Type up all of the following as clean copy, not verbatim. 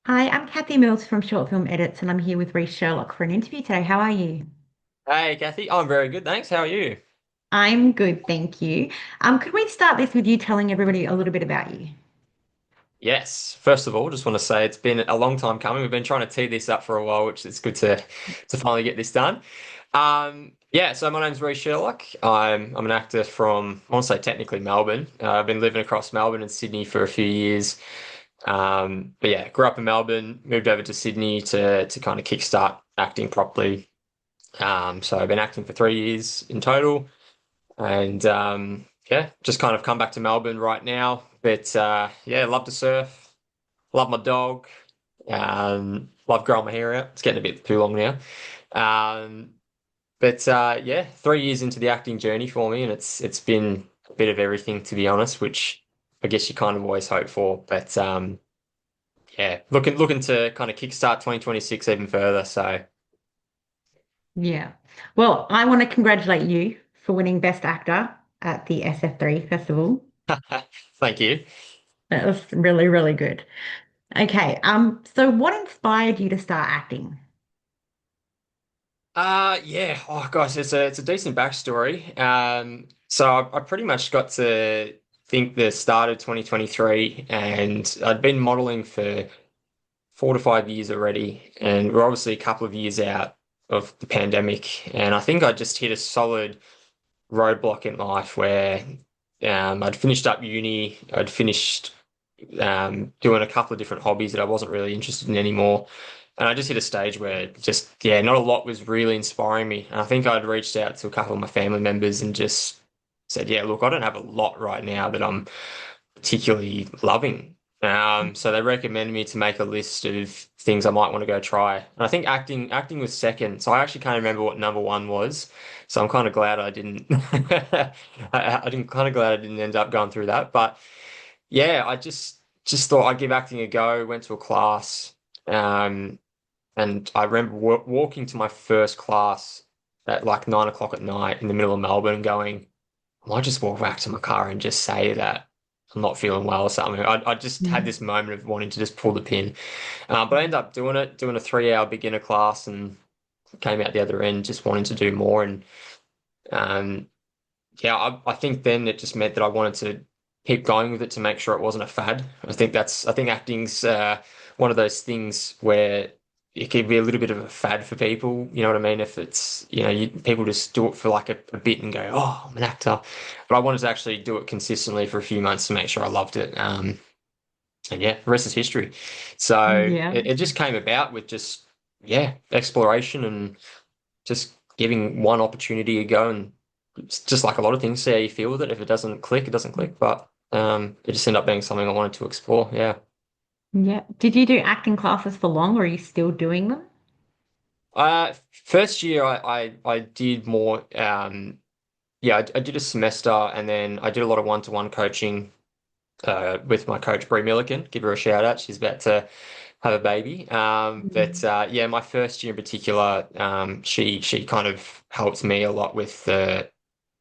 Hi, I'm Kathy Mills from Short Film Edits, and I'm here with Rhys Sherlock for an interview today. How are you? Hey, Kathy. I'm very good, thanks. How are you? I'm good, thank you. Could we start this with you telling everybody a little bit about you? Yes. First of all, just want to say it's been a long time coming. We've been trying to tee this up for a while, which is good to finally get this done. Yeah, so my name's Rhys Sherlock. I'm an actor from, I want to say technically Melbourne. I've been living across Melbourne and Sydney for a few years. But yeah, grew up in Melbourne, moved over to Sydney to kind of kickstart acting properly. So I've been acting for 3 years in total. And yeah, just kind of come back to Melbourne right now. But yeah, love to surf, love my dog, love growing my hair out. It's getting a bit too long now. Um, but yeah, 3 years into the acting journey for me, and it's been a bit of everything to be honest, which I guess you kind of always hope for. But yeah, looking to kind of kickstart 2026 even further. So Yeah. Well, I want to congratulate you for winning Best Actor at the SF3 Festival. thank you. That was really, really good. Okay. So what inspired you to start acting? Yeah. Oh gosh, it's a decent backstory. So I pretty much got to think the start of 2023, and I'd been modeling for 4 to 5 years already, and we're obviously a couple of years out of the pandemic, and I think I just hit a solid roadblock in life where I'd finished up uni, I'd finished doing a couple of different hobbies that I wasn't really interested in anymore. And I just hit a stage where just, yeah, not a lot was really inspiring me. And I think I'd reached out to a couple of my family members and just said, yeah, look, I don't have a lot right now that I'm particularly loving. So they recommended me to make a list of things I might want to go try. And I think acting was second. So I actually can't remember what number one was. So I'm kind of glad I didn't. I didn't kind of glad I didn't end up going through that. But yeah, I just thought I'd give acting a go. Went to a class, um, and I remember walking to my first class at like 9 o'clock at night in the middle of Melbourne, and going, I might just walk back to my car and just say that I'm not feeling well or something. I just had Mm. this moment of wanting to just pull the pin, but I ended up doing it, doing a 3 hour beginner class, and came out the other end just wanting to do more. And um, yeah, I think then it just meant that I wanted to keep going with it to make sure it wasn't a fad. I think acting's one of those things where it can be a little bit of a fad for people. You know what I mean? If it's, people just do it for like a bit and go, oh, I'm an actor. But I wanted to actually do it consistently for a few months to make sure I loved it. And yeah, the rest is history. So Yeah. it just came about with just, yeah, exploration and just giving one opportunity a go, and it's just like a lot of things, see how you feel with it. If it doesn't click, it doesn't click. But it just ended up being something I wanted to explore. Yeah. Yeah. Did you do acting classes for long, or are you still doing them? First year I did more. Yeah, I did a semester, and then I did a lot of one-to-one coaching with my coach Brie Milliken. Give her a shout out. She's about to have a baby. But Mm. yeah, my first year in particular, she kind of helped me a lot with the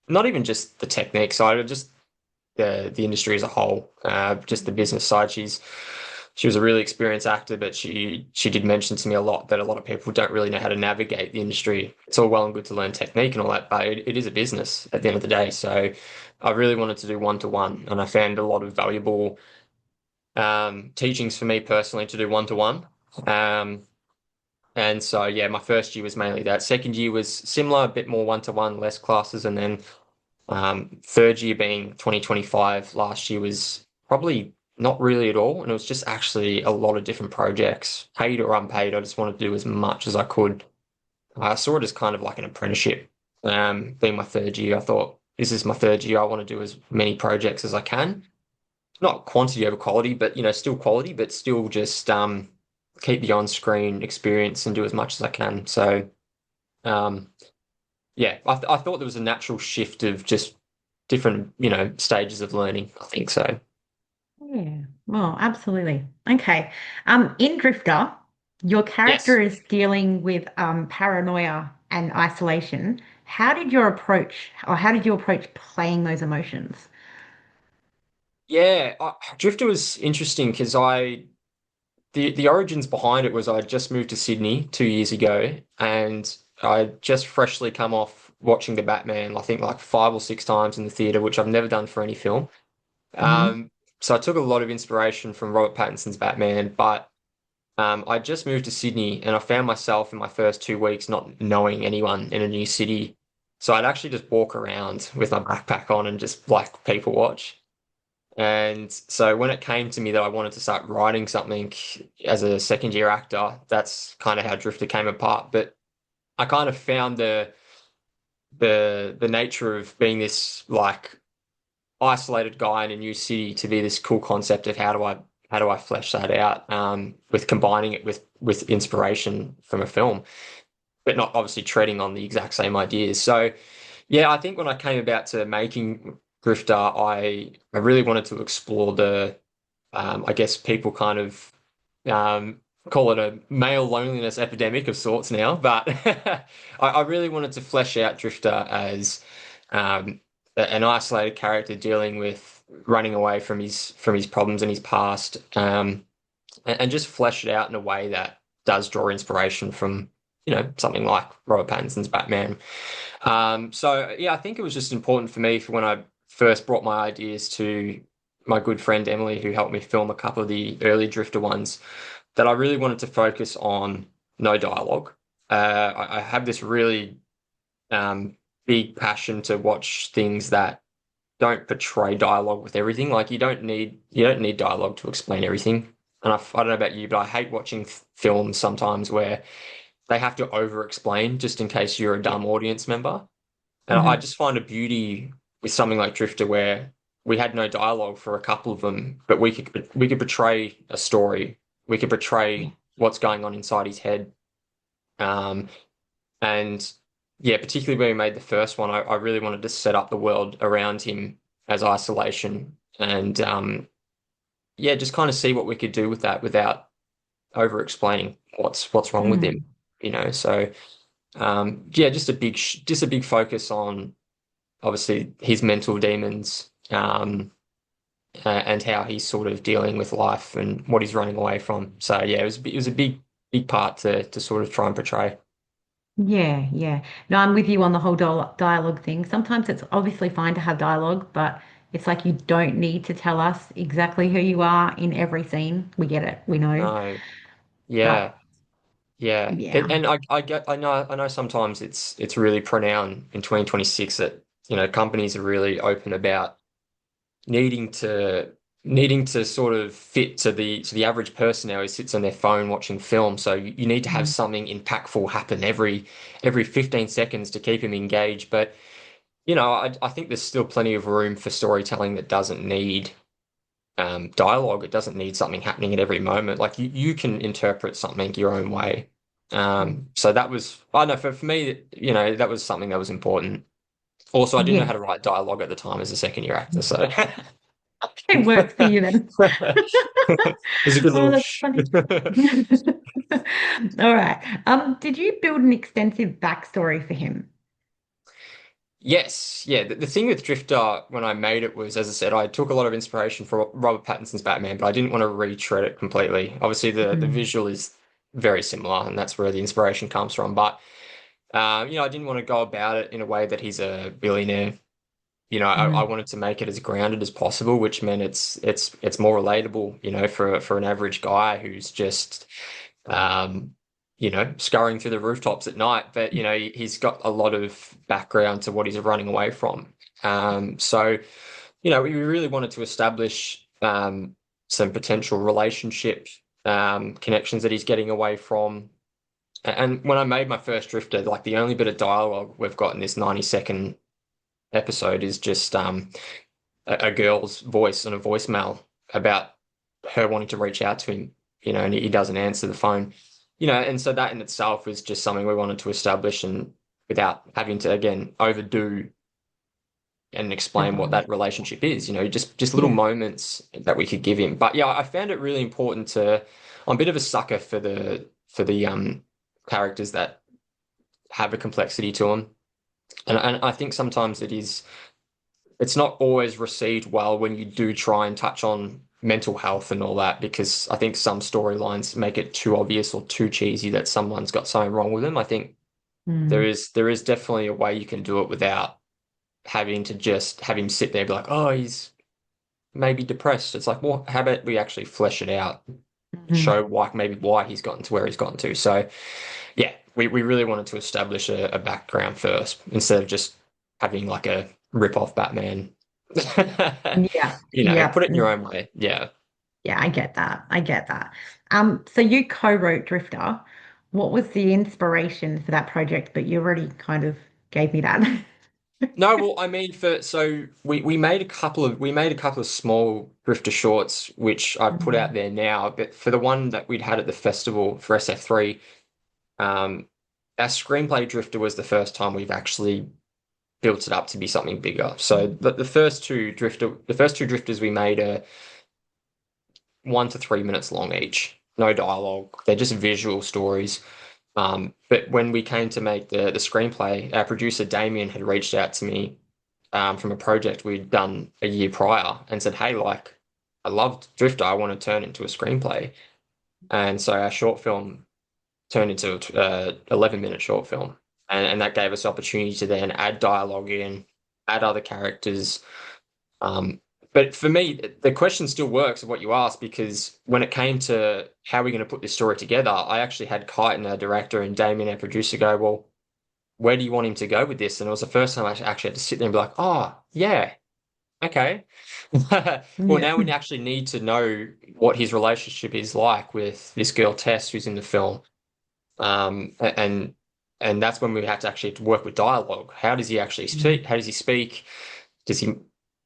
not even just the technique side, but just the industry as a whole, just the business side. She was a really experienced actor, but she did mention to me a lot that a lot of people don't really know how to navigate the industry. It's all well and good to learn technique and all that, but it is a business at the end of the day. So I really wanted to do one-to-one, and I found a lot of valuable teachings for me personally to do one-to-one. Um, and so yeah, my first year was mainly that. Second year was similar, a bit more one-to-one, less classes, and then third year being 2025, last year was probably not really at all. And it was just actually a lot of different projects, paid or unpaid. I just wanted to do as much as I could. I saw it as kind of like an apprenticeship. Being my third year, I thought, this is my third year. I want to do as many projects as I can. Not quantity over quality, but still quality, but still just keep the on-screen experience and do as much as I can. So um, yeah, I thought there was a natural shift of just different, stages of learning. I think so. Yeah, well, absolutely. Okay. In Drifter, your character Yes. is dealing with paranoia and isolation. How did you approach playing those emotions? Yeah, Drifter was interesting because the origins behind it was I just moved to Sydney 2 years ago, and I just freshly come off watching the Batman, I think like 5 or 6 times in the theater, which I've never done for any film. Hmm. So I took a lot of inspiration from Robert Pattinson's Batman, but I just moved to Sydney and I found myself in my first 2 weeks not knowing anyone in a new city. So I'd actually just walk around with my backpack on and just like people watch. And so when it came to me that I wanted to start writing something as a second year actor, that's kind of how Drifter came apart. But I kind of found the nature of being this like isolated guy in a new city to be this cool concept of how do I flesh that out with combining it with inspiration from a film, but not obviously treading on the exact same ideas. So yeah, I think when I came about to making Grifter, I really wanted to explore the I guess people kind of um, call it a male loneliness epidemic of sorts now, but I really wanted to flesh out Drifter as um, an isolated character dealing with running away from his problems and his past, and just flesh it out in a way that does draw inspiration from something like Robert Pattinson's Batman. So yeah, I think it was just important for me for when I first brought my ideas to my good friend Emily, who helped me film a couple of the early Drifter ones, that I really wanted to focus on no dialogue. I have this really um, big passion to watch things that don't portray dialogue with everything. Like you don't need dialogue to explain everything. And I don't know about you, but I hate watching films sometimes where they have to over-explain just in case you're a dumb audience member. And I Hmm. just find a beauty with something like Drifter where we had no dialogue for a couple of them, but we could portray a story. We could Yeah. portray what's going on inside his head. Um, and yeah, particularly when we made the first one, I really wanted to set up the world around him as isolation and yeah, just kind of see what we could do with that without over explaining what's wrong with him, Mm. So yeah, just a big focus on obviously his mental demons, and how he's sort of dealing with life and what he's running away from. So yeah, it was a big part to sort of try and portray. Yeah, yeah. No, I'm with you on the whole dialogue thing. Sometimes it's obviously fine to have dialogue, but it's like you don't need to tell us exactly who you are in every scene. We get it, we know. No, But yeah, yeah, yeah. and I know sometimes it's really pronounced in 2026 that companies are really open about needing to needing to sort of fit to the average person now who sits on their phone watching film. So you need to have Mm. something impactful happen every 15 seconds to keep him engaged. But I think there's still plenty of room for storytelling that doesn't need dialogue. It doesn't need something happening at every moment. Like you can interpret something your own way. So that was, I don't know, for me, that was something that was important. Also, I didn't know how Yes. to write dialogue at the time as a second year actor, so It works for you then. it's a good Oh, little that's shh. funny. All right. Did you build an extensive backstory for him? Yes, yeah. The thing with Drifter when I made it was, as I said, I took a lot of inspiration from Robert Pattinson's Batman, but I didn't want to retread it completely. Obviously, the Mm. visual is very similar, and that's where the inspiration comes from. But I didn't want to go about it in a way that he's a billionaire. I Mm. wanted to make it as grounded as possible, which meant it's more relatable, for an average guy who's just um, scurrying through the rooftops at night. But he's got a lot of background to what he's running away from. So we really wanted to establish some potential relationship connections that he's getting away from. And when I made my first Drifter, like the only bit of dialogue we've got in this 90-second episode is just a girl's voice on a voicemail about her wanting to reach out to him, and he doesn't answer the phone, and so that in itself was just something we wanted to establish and without having to again overdo and The explain what that dialogue. relationship is, just little Yeah. moments that we could give him. But yeah, I found it really important I'm a bit of a sucker for the characters that have a complexity to them. And I think sometimes it's not always received well when you do try and touch on mental health and all that, because I think some storylines make it too obvious or too cheesy that someone's got something wrong with them. I think Mm. there is definitely a way you can do it without having to just have him sit there and be like, oh, he's maybe depressed. It's like, well, how about we actually flesh it out, Mhm. show why maybe why he's gotten to where he's gotten to. So yeah, we really wanted to establish a background first instead of just having like a rip off Batman. Yeah, You know, yeah, put it in your own way. Yeah. yeah. I get that. I get that. So you co-wrote Drifter. What was the inspiration for that project? But you already kind of gave me that. No, well, I mean, for so we made a couple of small drifter shorts which I've put out Mm. there now. But for the one that we'd had at the festival for SF3, um, our screenplay drifter was the first time we've actually built it up to be something bigger. So the first two drifters we made are 1 to 3 minutes long each, no dialogue. They're just visual stories. But when we came to make the screenplay, our producer Damien had reached out to me from a project we'd done a year prior and said, "Hey, like, I loved Drifter. I want to turn it into a screenplay." And so our short film turned into a 11-minute short film, and that gave us the opportunity to then add dialogue in, add other characters. Um, but for me, the question still works of what you asked, because when it came to how we're going to put this story together, I actually had Kite, our director, and Damien, our producer, go, well, where do you want him to go with this? And it was the first time I actually had to sit there and be like, oh, yeah, okay. Well, Yeah. now we actually need to know what his relationship is like with this girl, Tess, who's in the film. And that's when we have to actually work with dialogue. How does he actually speak? Mm. How does he speak? Does he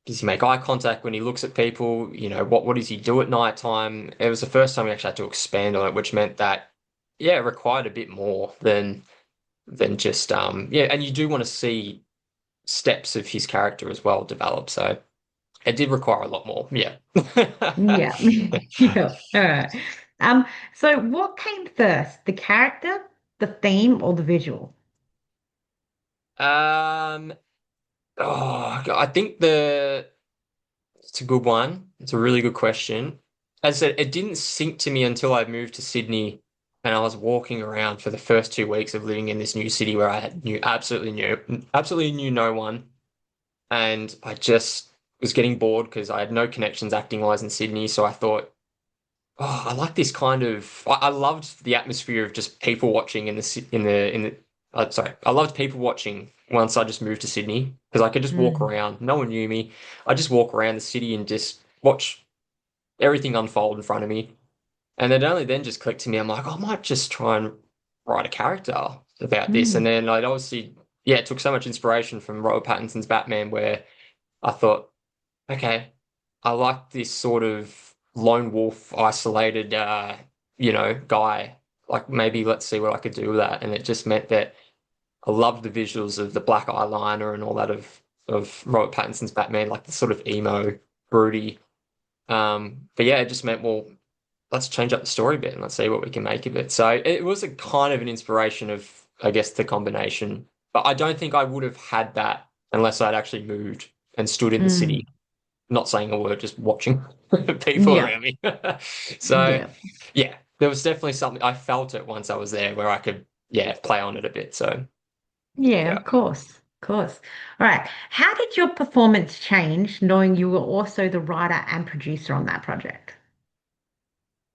does he make eye contact when he looks at people? You know, what does he do at night time? It was the first time we actually had to expand on it, which meant that yeah, it required a bit more than just yeah, and you do want to see steps of his character as well develop. So it did require a lot more. Yeah. Yeah. Yeah. All right. Um, so what came first, the character, the theme, or the visual? Um, oh, I think it's a good one. It's a really good question. As I said, it didn't sink to me until I moved to Sydney and I was walking around for the first 2 weeks of living in this new city where I had absolutely knew no one. And I just was getting bored because I had no connections acting wise in Sydney. So I thought, oh, I like this kind of. I loved the atmosphere of just people watching in the sorry, I loved people watching once I just moved to Sydney because I could just walk Mm. around. No one knew me. I just walk around the city and just watch everything unfold in front of me. And it only then just clicked to me. I'm like, oh, I might just try and write a character about this. And Mm. then I'd obviously, yeah, it took so much inspiration from Robert Pattinson's Batman, where I thought, okay, I like this sort of lone wolf, isolated, guy. Like maybe let's see what I could do with that. And it just meant that I loved the visuals of the black eyeliner and all that of Robert Pattinson's Batman, like the sort of emo, broody. But yeah, it just meant, well, let's change up the story a bit and let's see what we can make of it. So it was a kind of an inspiration of, I guess, the combination. But I don't think I would have had that unless I'd actually moved and stood in the Mm. city, not saying a word, just watching people Yeah. around me. So Yeah. yeah, there was definitely something I felt it once I was there where I could, yeah, play on it a bit. So Yeah, yeah. of course. Of course. All right. How did your performance change knowing you were also the writer and producer on that project?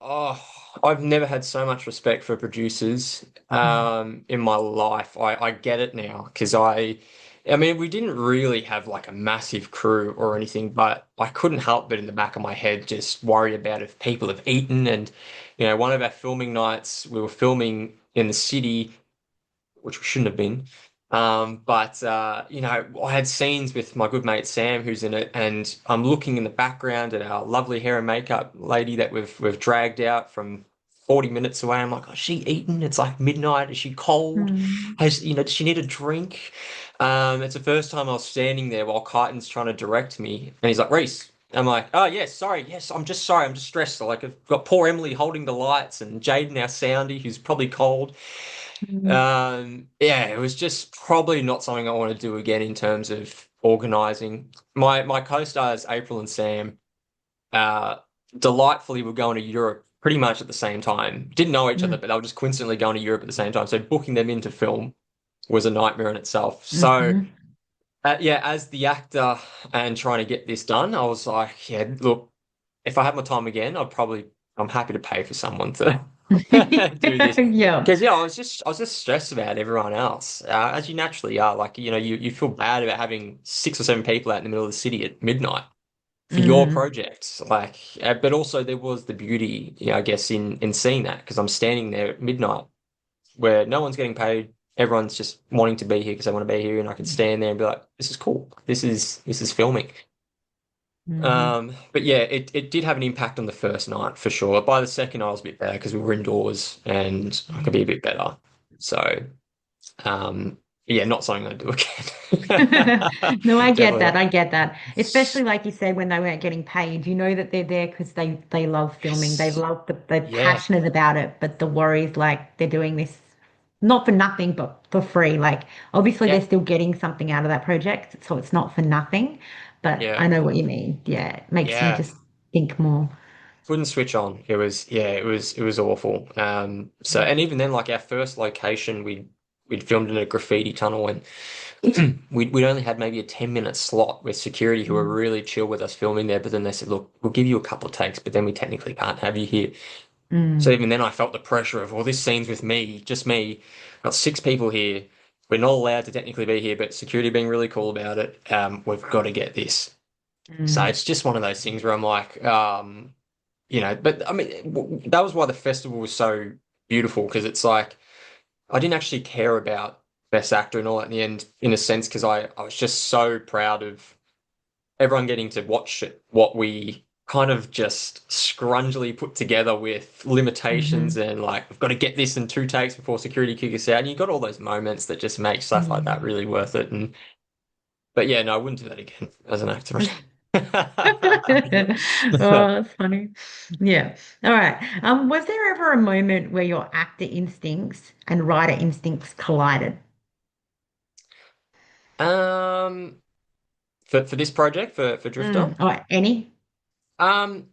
Oh, I've never had so much respect for producers Mm. in my life. I get it now because I mean, we didn't really have like a massive crew or anything, but I couldn't help but in the back of my head just worry about if people have eaten. And, one of our filming nights, we were filming in the city, which we shouldn't have been. But I had scenes with my good mate Sam, who's in it, and I'm looking in the background at our lovely hair and makeup lady that we've dragged out from 40 minutes away. I'm like, oh, is she eaten? It's like midnight. Is she cold? Mm. Does she need a drink? It's the first time I was standing there while Kyton's trying to direct me, and he's like, Rhys. I'm like, oh yes, sorry, yes, I'm just sorry, I'm just stressed. Like I've got poor Emily holding the lights and Jaden, our soundy, who's probably cold. Mm. Yeah, it was just probably not something I want to do again in terms of organizing. My co-stars April and Sam, uh, delightfully were going to Europe pretty much at the same time. Didn't know each other, Mm. but they were just coincidentally going to Europe at the same time. So booking them into film was a nightmare in itself. So Hmm. yeah, as the actor and trying to get this done, I was like, yeah, look, if I had my time again, I'm happy to pay for someone to do this. Yeah. Because yeah, I was just stressed about everyone else, as you naturally are. Like, you feel bad about having 6 or 7 people out in the middle of the city at midnight for your Mm. project. Like, but also there was the beauty, I guess, in seeing that because I'm standing there at midnight where no one's getting paid. Everyone's just wanting to be here because they want to be here, and I can stand there and be like, "This is cool. This is filming." Hmm. But yeah, it did have an impact on the first night for sure. By the second, I was a bit better because we were indoors and I could be a bit better. So, um, yeah, not something I'd do again. No, I get Definitely that. not. I get that. Especially like you said, when they weren't getting paid, you know that they're there because they love filming. They Yes. love they're Yeah. passionate about it. But the worry is like they're doing this not for nothing, but for free. Like obviously they're Yeah. still getting something out of that project, so it's not for nothing. But Yeah. I know what you mean. Yeah, it makes you Yeah. just think more. Wouldn't switch on. It was awful. So and even then, like our first location, we'd filmed in a graffiti tunnel and we'd only had maybe a 10-minute slot with security who were Mm. really chill with us filming there, but then they said, look, we'll give you a couple of takes, but then we technically can't have you here. So Mm. even then I felt the pressure of, well, this scene's with me, just me. Got 6 people here. We're not allowed to technically be here, but security being really cool about it. We've got to get this. So Mm. it's just one of those things where I'm like, but I mean, that was why the festival was so beautiful because it's like I didn't actually care about Best Actor and all that in the end, in a sense, because I was just so proud of everyone getting to watch it, what we kind of just scrungily put together with limitations Hmm. and like we've got to get this in 2 takes before security kick us out. And you got all those moments that just make stuff like that Mm. really worth it. And but yeah, no, I wouldn't do that again as an actor. Oh, that's funny. Yeah. All right. Was there ever a moment where your actor instincts and writer instincts collided? Um, for this project for Drifter. Or any? Um,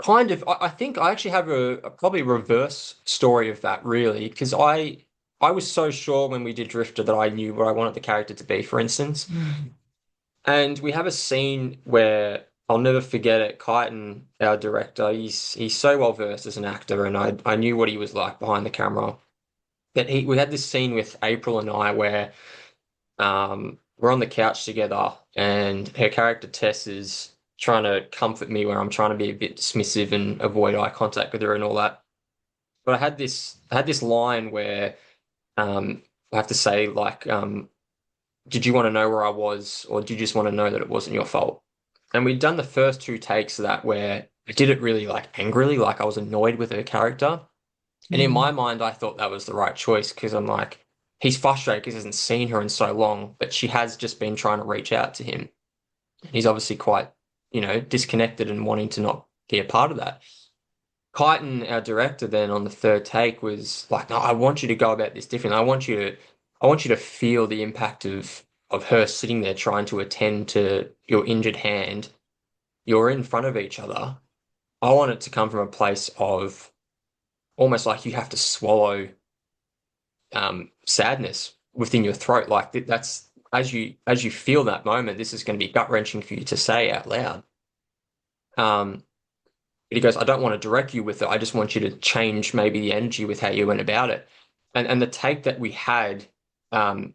kind of. I think I actually have a probably reverse story of that really, because I was so sure when we did Drifter that I knew what I wanted the character to be, for instance. Mm. And we have a scene where I'll never forget it. Kyton, our director, he's so well versed as an actor, and I knew what he was like behind the camera. But we had this scene with April and I where we're on the couch together, and her character Tess is trying to comfort me where I'm trying to be a bit dismissive and avoid eye contact with her and all that. But I had this line where I have to say like, did you want to know where I was, or did you just want to know that it wasn't your fault? And we'd done the first 2 takes of that where I did it really like angrily, like I was annoyed with her character. And in my Mm. mind, I thought that was the right choice because I'm like, he's frustrated because he hasn't seen her in so long, but she has just been trying to reach out to him. He's obviously quite, disconnected and wanting to not be a part of that. Kyton, our director, then on the third take was like, "No, I want you to go about this differently. I want you to feel the impact of her sitting there trying to attend to your injured hand. You're in front of each other. I want it to come from a place of almost like you have to swallow sadness within your throat. Like that's as you feel that moment, this is going to be gut wrenching for you to say out loud." Um, But he goes, I don't want to direct you with it. I just want you to change maybe the energy with how you went about it. And the take that we had um,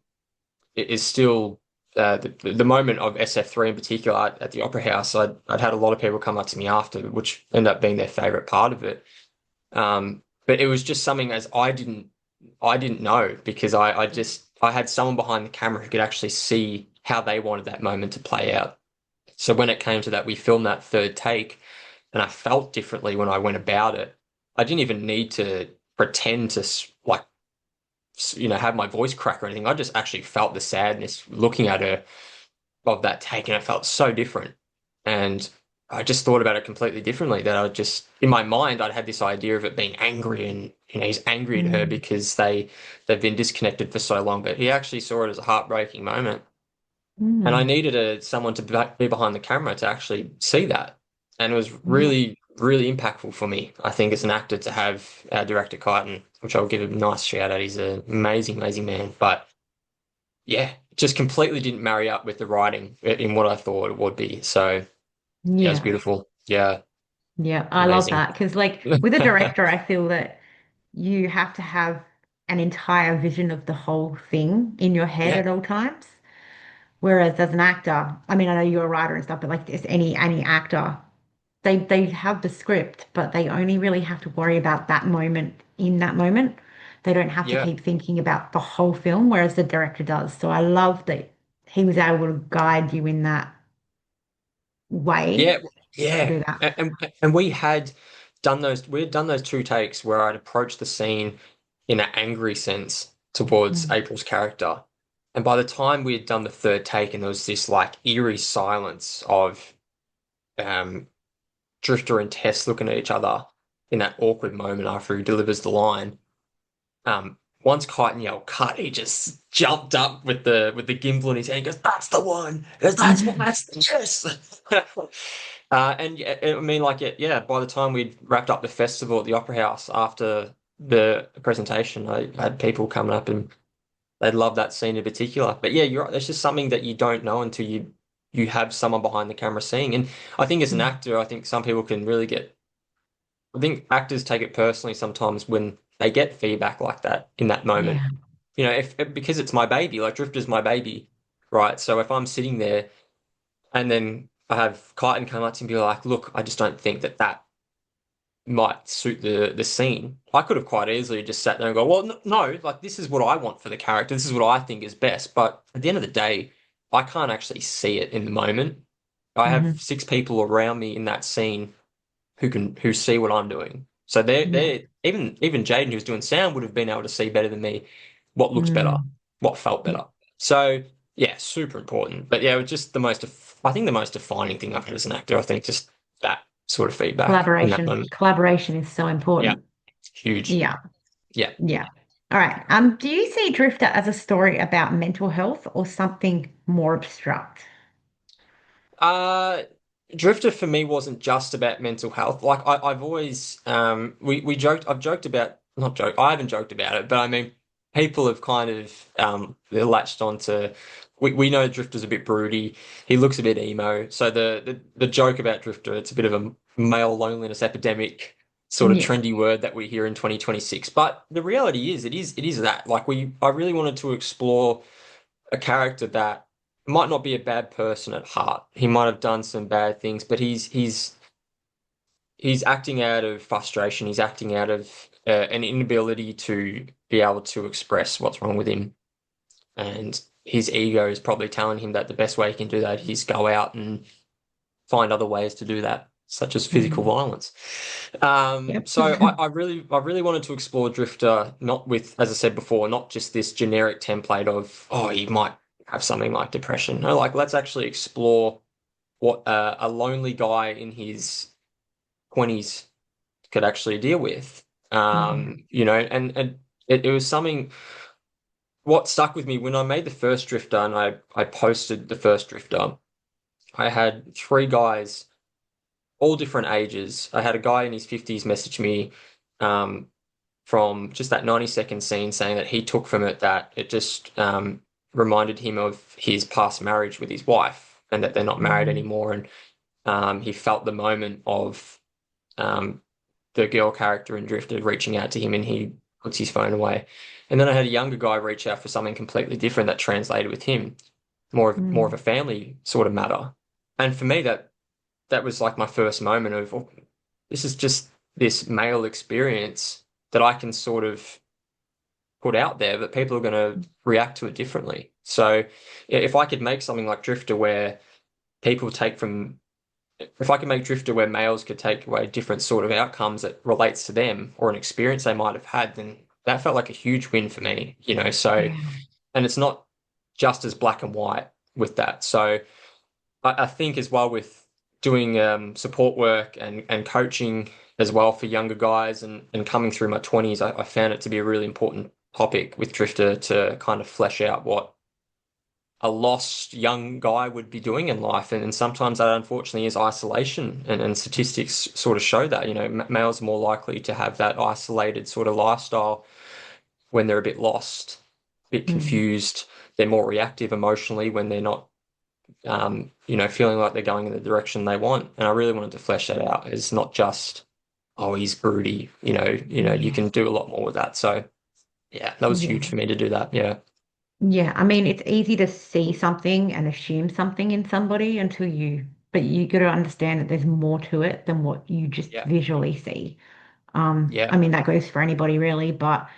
is still the moment of SF3 in particular at the Opera House. I'd had a lot of people come up to me after, which ended up being their favorite part of it. But it was just something as I didn't know because I had someone behind the camera who could actually see how they wanted that moment to play out. So when it came to that, we filmed that third take and I felt differently when I went about it. I didn't even need to pretend to like have my voice crack or anything. I just actually felt the sadness looking at her of that take, and it felt so different. And I just thought about it completely differently. That I just in my mind I'd had this idea of it being angry, and he's angry at her Mm. because they've been disconnected for so long. But he actually saw it as a heartbreaking moment. And I Mm. needed someone to be behind the camera to actually see that. And it was Yeah. really, really impactful for me, I think, as an actor to have our director, Kyton, which I'll give a nice shout out. He's an amazing, amazing man. But yeah, just completely didn't marry up with the writing in what I thought it would be. So yeah, it was Yeah. beautiful. Yeah, Yeah. I love amazing. that. Because, like, with a director, I feel that you have to have an entire vision of the whole thing in your head Yeah, at all times. Whereas as an actor, I mean, I know you're a writer and stuff, but like just any actor, they have the script, but they only really have to worry about that moment in that moment. They don't have to yeah, keep thinking about the whole film, whereas the director does. So I love that he was able to guide you in that way yeah, to yeah. do that. And we had done those two takes where I'd approached the scene in an angry sense towards Mm. April's character. And by the time we had done the third take and there was this like eerie silence of um Drifter and Tess looking at each other in that awkward moment after he delivers the line. Once Kyton yelled cut, he just jumped up with the gimbal in his hand and goes, "That's the one! That's the yes!" And yeah, I mean, like, yeah, by the time we'd wrapped up the festival at the Opera House after the presentation, I had people coming up and they'd love that scene in particular. But yeah, you're right. It's just something that you don't know until you have someone behind the camera seeing. And I think as an actor, I think some people can really get I think actors take it personally sometimes when they get feedback like that in that moment. Yeah. If because it's my baby, like Drifter's my baby, right? So if I'm sitting there and then I have Kyton come up to me and be like, "Look, I just don't think that might suit the scene." I could have quite easily just sat there and go, "Well, no, like this is what I want for the character. This is what I think is best." But at the end of the day, I can't actually see it in the moment. I have Hmm. six people around me in that scene who see what I'm doing. So Yeah. they're even Jaden who's doing sound would have been able to see better than me what looks better, Mm. what felt Yeah. better. So yeah, super important. But yeah, it was just I think the most defining thing I've had as an actor, I think just that sort of feedback in that Collaboration. moment. Collaboration is so Yeah, important. huge. Yeah. Yeah. Yeah. All right. Do you see Drifter as a story about mental health or something more abstract? Uh, Drifter for me wasn't just about mental health. Like I've always we joked I've joked about not joke I haven't joked about it, but I mean people have kind of they're latched onto we know Drifter's a bit broody. He looks a bit emo. So the joke about Drifter, it's a bit of a male loneliness epidemic sort of Yeah. trendy word that we hear in 2026. But the reality is it is that. Like I really wanted to explore a character that might not be a bad person at heart. He might have done some bad things, but he's acting out of frustration. He's acting out of an inability to be able to express what's wrong with him, and his ego is probably telling him that the best way he can do that is go out and find other ways to do that, such as physical Mm. violence. Yep. So I really wanted to explore Drifter, not with, as I said before, not just this generic template of, oh, he might have something like depression. No, like let's actually explore what a lonely guy in his 20s could actually deal with. Yeah. And it was something what stuck with me when I made the first Drifter and I posted the first Drifter. I had three guys all different ages. I had a guy in his 50s message me um, from just that 90-second scene saying that he took from it that it just reminded him of his past marriage with his wife and that they're not married Mm. anymore. And he felt the moment of um, the girl character in Drifter reaching out to him and he puts his phone away. And then I had a younger guy reach out for something completely different that translated with him, more of a Mm. family sort of matter. And for me, that was like my first moment of oh, this is just this male experience that I can sort of put out there, but people are going to react to it differently. So if I could make something like Drifter where people take from, if I could make Drifter where males could take away different sort of outcomes that relates to them or an experience they might have had, then that felt like a huge win for me. So, Yeah. and it's not just as black and white with that. So I think as well with doing support work and coaching as well for younger guys and coming through my 20s, I found it to be a really important topic with Drifter to kind of flesh out what a lost young guy would be doing in life. And sometimes that unfortunately is isolation. And statistics sort of show that, males are more likely to have that isolated sort of lifestyle when they're a bit lost, a bit Mm. confused. They're more reactive emotionally when they're not, feeling like they're going in the direction they want. And I really wanted to flesh that out. It's not just, oh, he's broody. You Yes. can do a lot more with that. So yeah, that was huge Yeah. for me to do that. Yeah. Yeah. I mean, it's easy to see something and assume something in somebody but you got to understand that there's more to it than what you just Yeah. visually see. Yeah. I mean, that goes for anybody really, but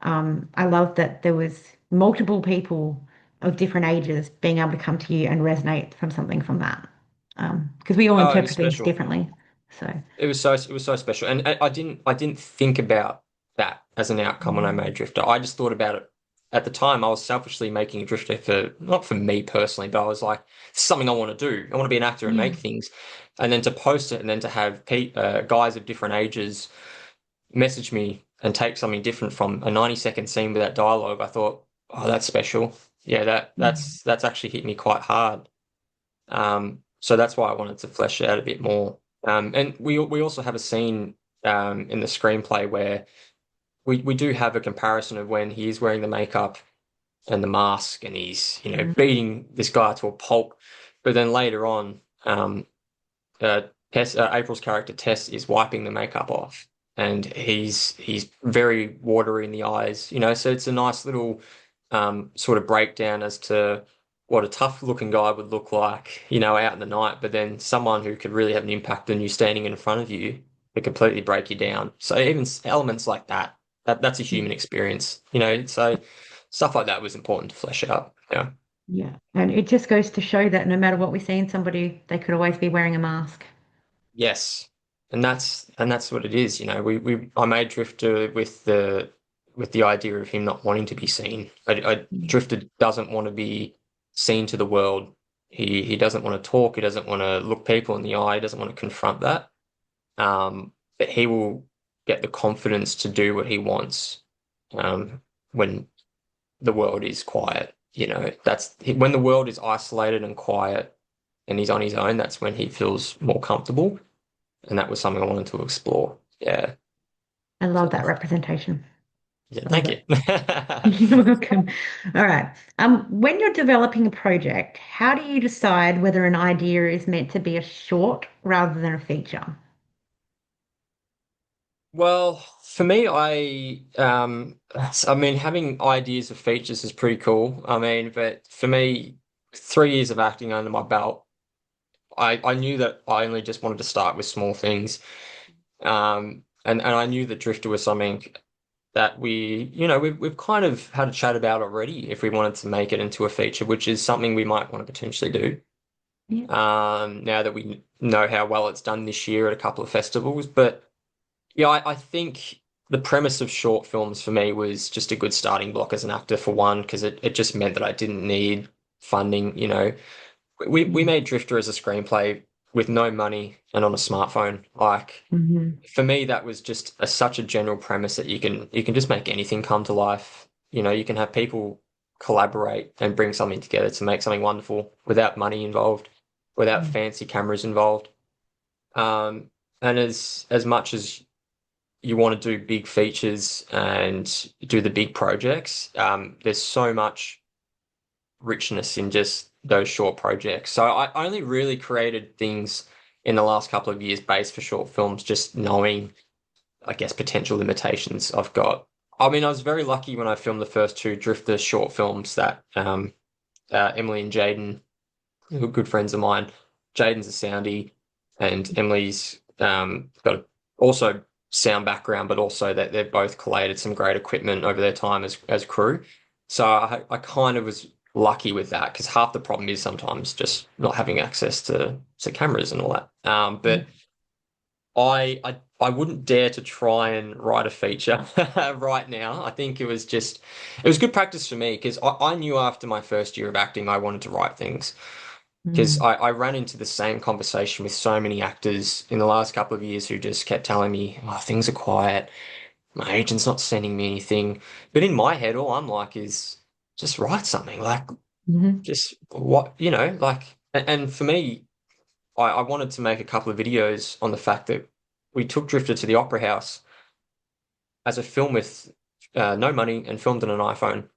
I love that there was multiple people of different ages being able to come to you and resonate from something from that. Because we all Oh, it was interpret things special. differently. So, It was so special, and I didn't think about that as an outcome when I mm, made Drifter. I just thought about it at the time. I was selfishly making a Drifter for not for me personally, but I was like, "This is something I want to do. I want to be an actor and yeah. make things." And then to post it, and then to have guys of different ages message me and take something different from a 90-second scene without dialogue. I thought, "Oh, that's special. Yeah, that Mm, that's actually hit me quite hard." So that's why I wanted to flesh it out a bit more. And we also have a scene in the screenplay where we do have a comparison of when he is wearing the makeup and the mask and he's mm, beating this guy to a pulp, but then later on, uh, April's character Tess is wiping the makeup off, and he's very watery in the eyes. So it's a nice little sort of breakdown as to what a tough looking guy would look like, out in the night, but then someone who could really have an impact on you standing in front of you could completely break you down. So even elements like that's a human mm. experience. So stuff like that was important to flesh out. Yeah. Yeah. And it just goes to show that no matter what we see in somebody, they could always be wearing a mask. Yes, and that's what it is. I made Drifter with the idea of him not wanting to be seen. Yeah. Drifter doesn't want to be seen to the world. He doesn't want to talk. He doesn't want to look people in the eye. He doesn't want to confront that. But he will get the confidence to do what he wants when the world is quiet. That's when the world is isolated and quiet and he's on his own. That's when he feels more comfortable, and that was something I wanted to explore. Yeah. I So love that representation. yeah, Love thank it. you. You're welcome. All right. When you're developing a project, how do you decide whether an idea is meant to be a short rather than a feature? Well, for me, I mean, having ideas of features is pretty cool. I mean, but for me, 3 years of acting under my belt, I knew that I only just wanted to start with small things. And I knew that Drifter was something that we've kind of had a chat about already if we wanted to make it into a feature, which is something we might want to potentially do. Yeah. Now that we know how well it's done this year at a couple of festivals. But yeah, I think the premise of short films for me was just a good starting block as an actor for one, because it just meant that I didn't need funding. We Yeah. made Drifter as a screenplay with no money and on a smartphone. Like Hmm. for me, that was just such a general premise that you can just make anything come to life. You can have people collaborate and bring something together to make something wonderful without money involved, without Yeah. fancy cameras involved. And as much as you want to do big features and do the big projects, there's so much richness in just those short projects. So I only really created things in the last couple of years based for short films, just knowing, I guess, potential limitations I've got. I mean, I was very lucky when I filmed the first two Drifter short films that Emily and Jaden, who are good friends of mine. Jaden's a soundy, and Emily's got also sound background, but also that they've both collated some great equipment over their time as crew. So I kind of was lucky with that because half the problem is sometimes just not having access to cameras and all that. Yeah. But I wouldn't dare to try and write a feature right now. I think it was good practice for me because I knew after my first year of acting I wanted to write things because Mm. I ran into the same conversation with so many actors in the last couple of years who just kept telling me, oh, things are quiet, my agent's not sending me anything. But in my head, all I'm like is just write something. Like Hmm. Just what, like, and for me, I wanted to make a couple of videos on the fact that we took Drifter to the Opera House as a film with no money and filmed on an iPhone.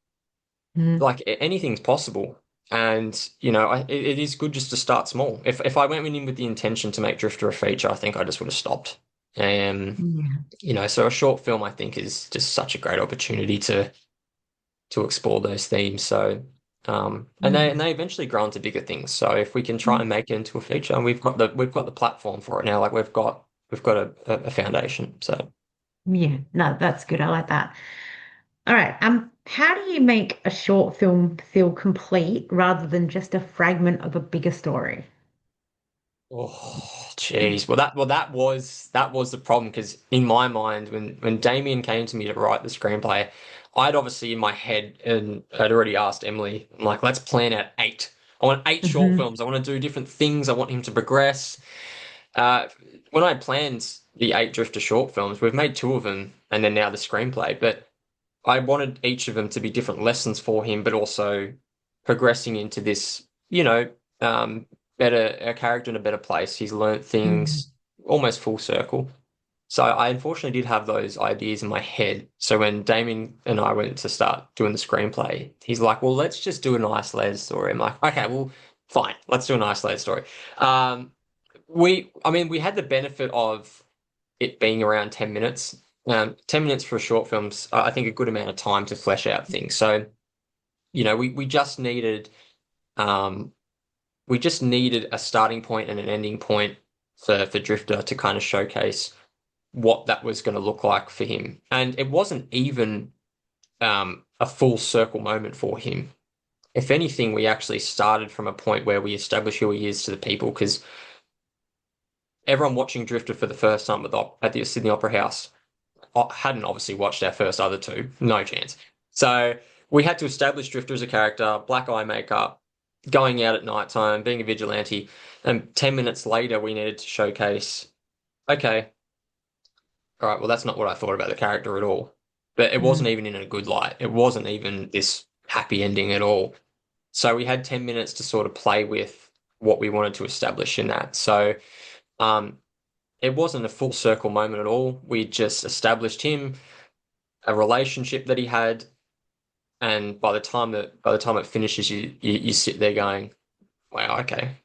Mm. Like anything's possible. And it is good just to start small. If I went in with the intention to make Drifter a feature, I think I just would have stopped. Yeah. So a short film I think is just such a great opportunity to explore those themes. So and Yeah. they eventually grow into bigger things. So if we can try Mm. and make it into a feature, and we've got the platform for it now, like we've got a foundation. So Yeah. No, that's good. I like that. All right. How do you make a short film feel complete rather than just a fragment of a bigger story? oh, jeez. Well, that was the problem because in my mind, when Damien came to me to write the screenplay, I'd obviously in my head and I'd already asked Emily, I'm like, let's plan out eight. I want eight short Hmm. films. I want to do different things. I want him to progress. Uh, when I planned the eight Drifter short films, we've made two of them, and then now the screenplay. But I wanted each of them to be different lessons for him, but also progressing into this, um, better a character in a better place. He's learnt Hmm. things almost full circle. So I unfortunately did have those ideas in my head. So when Damien and I went to start doing the screenplay, he's like, "Well, let's just do an isolated story." I'm like, "Okay, well, fine, let's do an isolated story." Um, I mean, we had the benefit of it being around 10 minutes. 10 minutes for a short film's, I think, a good amount of time to flesh out things. So, we just needed, um, we just needed a starting point and an ending point for Drifter to kind of showcase what that was going to look like for him. And it wasn't even, a full circle moment for him. If anything, we actually started from a point where we established who he is to the people because everyone watching Drifter for the first time at the Sydney Opera House hadn't obviously watched our first other two. No chance. So we had to establish Drifter as a character, black eye makeup, going out at night time, being a vigilante. And 10 minutes later, we needed to showcase, okay, all right, well, that's not what I thought about the character at all. But it wasn't Hmm. even in a good light. It wasn't even this happy ending at all. So we had 10 minutes to sort of play with what we wanted to establish in that. So, um, it wasn't a full circle moment at all. We just established him, a relationship that he had, and by the time it finishes, you sit there going, "Wow, okay."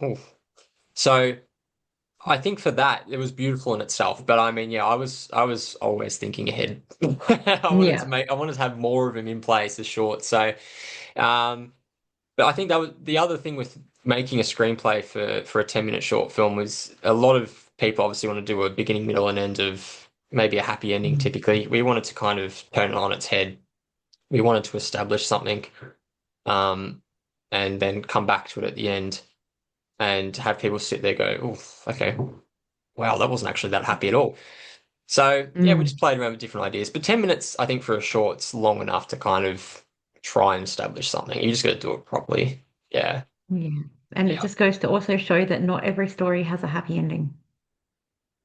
Ooh. So I think for that it was beautiful in itself. But I mean, yeah, I was always thinking ahead. Yeah. I wanted to have more of him in place as short. So, um, but I think that was the other thing with making a screenplay for a 10-minute short film was a lot of people obviously want to do a beginning, middle, and end of maybe a happy ending. Mm. Typically, we wanted to kind of turn it on its head. We wanted to establish something, um, and then come back to it at the end and have people sit there go, "Oh, okay, wow, that wasn't actually that happy at all." So yeah, we just Mm. played around with different ideas. But 10 minutes, I think, for a short's long enough to kind of try and establish something. You just got to do it properly. Yeah. Yeah. And it Yeah. just goes to also show that not every story has a happy ending.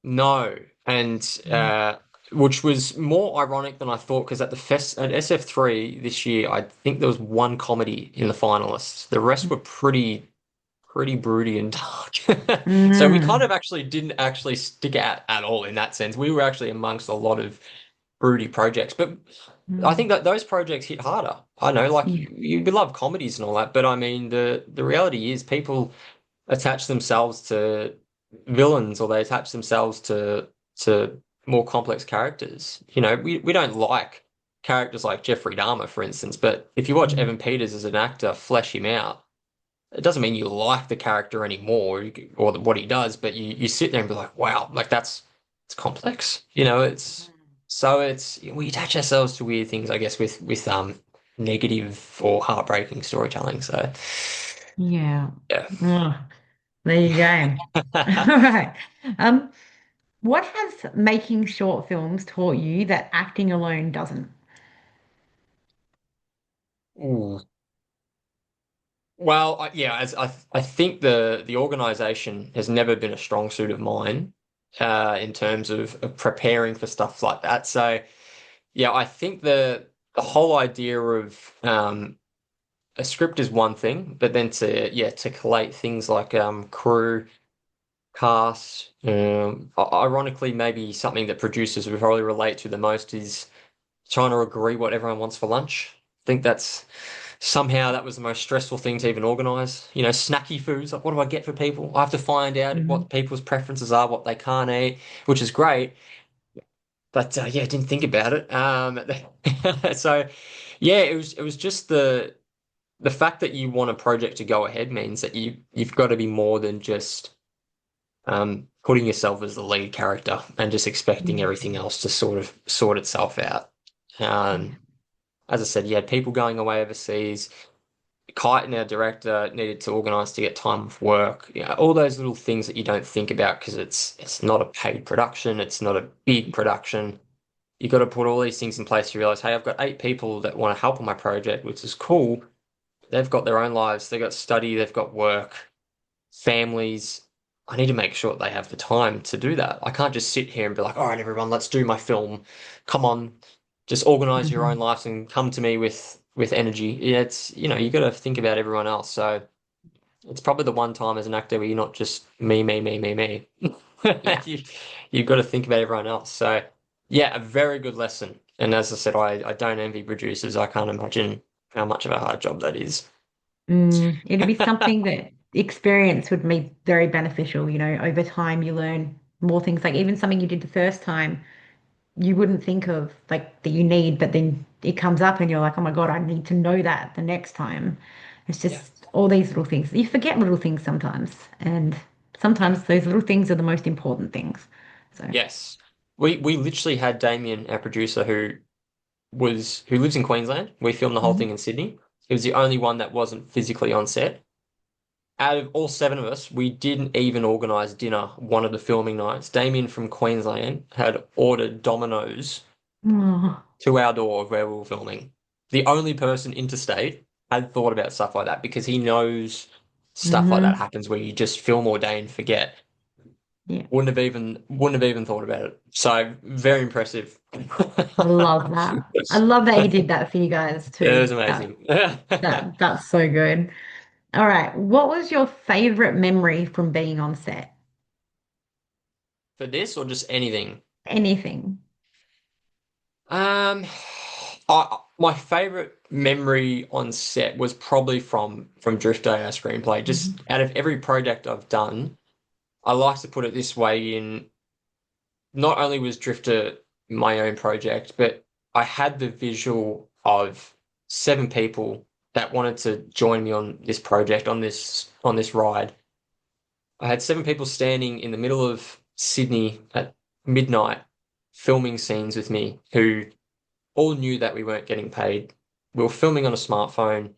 No, and Mm. which was more ironic than I thought because at SF3 this year, I think there was one comedy in the finalists. The rest were pretty broody and dark. So we kind Mm. of actually didn't actually stick out at all in that sense. We were actually amongst a lot of broody projects, but I think Mm. that those projects hit harder. I know, like Yeah. you love comedies and all that, but I mean the reality is people attach themselves to villains or they attach themselves to more complex characters. We don't like characters like Jeffrey Dahmer, for instance, but if you watch Mm. Evan Peters as an actor flesh him out, it doesn't mean you like the character anymore or what he does, but you sit there and be like, wow, like it's complex. We attach ourselves to weird things, I guess, with negative or heartbreaking storytelling. So Yeah. yeah. Oh, there you go. All right. Um, what has making short films taught you that acting alone doesn't? Ooh. Well, yeah, as I think the organization has never been a strong suit of mine, in terms of preparing for stuff like that. So yeah, I think the whole idea of a script is one thing, but then to collate things like crew, cast, ironically, maybe something that producers would probably relate to the most is trying to agree what everyone wants for lunch. I think that's somehow that was the most stressful thing to even organize. You know, snacky foods, like what do I get for people? I have to find out Mhm. what people's preferences are, what they can't eat, which is great. But yeah, I didn't think about it. So yeah, it was just the fact that you want a project to go ahead means that you've got to be more than just putting yourself as the lead character and just expecting Yeah. everything else to sort of sort itself out. Yeah. Um, as I said, you had people going away overseas. Kite and our director needed to organise to get time off work. You know, all those little things that you don't think about because it's not a paid production, it's not a big production. You got to put all these things in place to realize, hey, I've got 8 people that want to help on my project, which is cool. They've got their own lives, they've got study, they've got work, families. I need to make sure they have the time to do that. I can't just sit here and be like, all right, everyone, let's do my film. Come on, just organize your own Mhm. lives and come to me with energy. Yeah, it's you got to think about everyone else. So it's probably the one time as an actor where you're not just me, me, me, me, me. Yeah. You you've got to think about everyone else. So yeah, a very good lesson. And as I said, I don't envy producers. I can't imagine how much of a hard job that is. It'd be something that experience would be very beneficial. Over time you learn more things. Like even something you did the first time, you wouldn't think of like that you need, but then it comes up and you're like, oh my God, I need to know that the next time. It's Yeah. just all these little things. You forget little things sometimes, and sometimes those little things are the most important things. So, Yes. We literally had Damien, our producer, who lives in Queensland. We filmed the whole thing mhm. in Sydney. He was the only one that wasn't physically on set. Out of all 7 of us, we didn't even organise dinner one of the filming nights. Damien from Queensland had ordered Domino's Oh, to our door of where we were filming. The only person interstate had thought about stuff like that because he knows stuff like that hmm. happens where you just film all day and forget. Yeah, Wouldn't have even thought about it. So very impressive. I love that. I love that he did that for you guys It too. was That amazing. that's so good. All right, what was your favorite memory from being on set? For this or just anything? Anything. Um, my favorite memory on set was probably from Drifter, our screenplay. Just Mhm. out of every project I've done, I like to put it this way: in not only was Drifter my own project, but I had the visual of 7 people that wanted to join me on this project, on this ride. I had 7 people standing in the middle of Sydney at midnight filming scenes with me who all knew that we weren't getting paid. We were filming on a smartphone.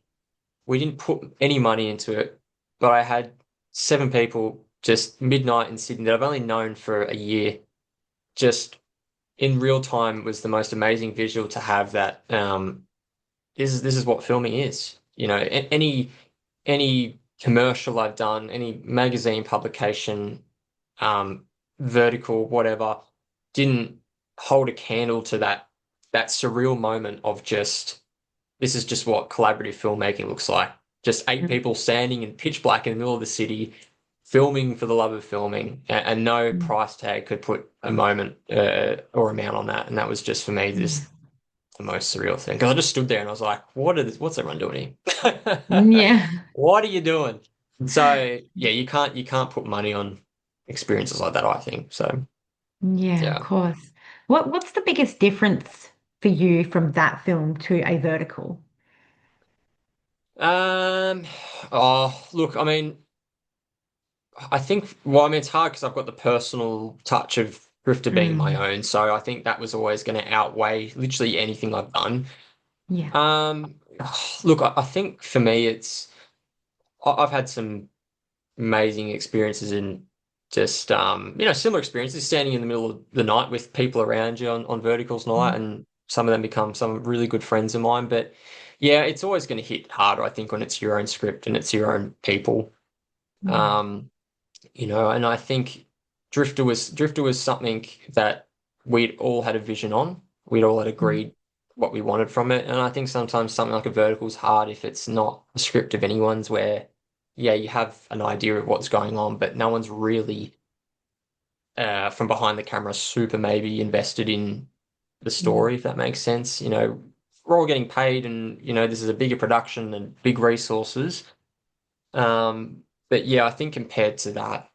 We didn't put any money into it, but I had 7 people just midnight in Sydney that I've only known for a year. Just in real time was the most amazing visual to have that this is what filming is. Any commercial I've done, any magazine publication, um, vertical, whatever, didn't hold a candle to that surreal moment of just this is just what collaborative filmmaking looks like. Just 8 people standing in pitch black in the middle of the city, filming for the love of filming, and no Mhm. price tag could put a moment or amount on that. And that was just for me Yeah. just the most surreal thing because I just stood there and I was like, what's everyone doing here? Yeah. What are you doing? So yeah, you can't put money on experiences like that, I think. So Yeah, of yeah. course. What's the biggest difference for you from that film to a vertical? Um, oh, look, I mean, I mean, it's hard because I've got the personal touch of Drifter being my Mm, own. So I think that was always going to outweigh literally anything I've done. yeah. Um, look, I think for me, I've had some amazing experiences in just similar experiences standing in the middle of the night with people around you on verticals and all that, Mm, and some of them become some really good friends of mine. But yeah, it's always going to hit harder, I think, when it's your own script and it's your own people. yeah. Um, and I think Drifter was something that we'd all had a vision on. We'd all had Mm, agreed. what we wanted from it. And I think sometimes something like a vertical is hard if it's not a script of anyone's where, yeah, you have an idea of what's going on, but no one's really from behind the camera super maybe invested in the Mm. story, if that makes sense. We're all getting paid and, this is a bigger production and big resources. But yeah, I think compared to that,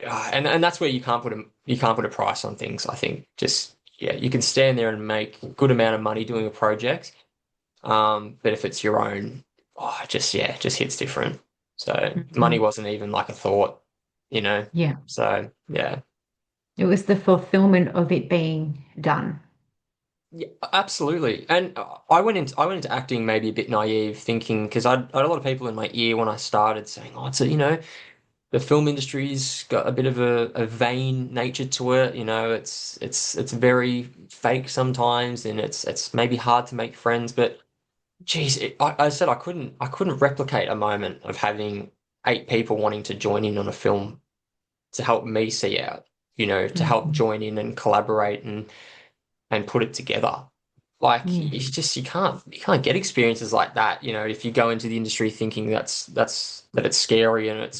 and that's where you can't put a price on things. I think just yeah, you can stand there and make a good amount of money doing a project. But if it's your own, it just hits different. So money Mhm. wasn't even like a thought, you know. Yeah. So yeah. It was the fulfillment of it being done. Yeah, absolutely. And I went into acting maybe a bit naive, thinking because I had a lot of people in my ear when I started saying, "Oh, the film industry's got a bit of a vain nature to it. It's very fake sometimes, and it's maybe hard to make friends. But geez, I said I couldn't replicate a moment of having 8 people wanting to join in on a film to help me see out. To help Mhm. join in and collaborate and put it together. Like Yeah. you can't get experiences like that, if you go into the industry thinking that it's scary and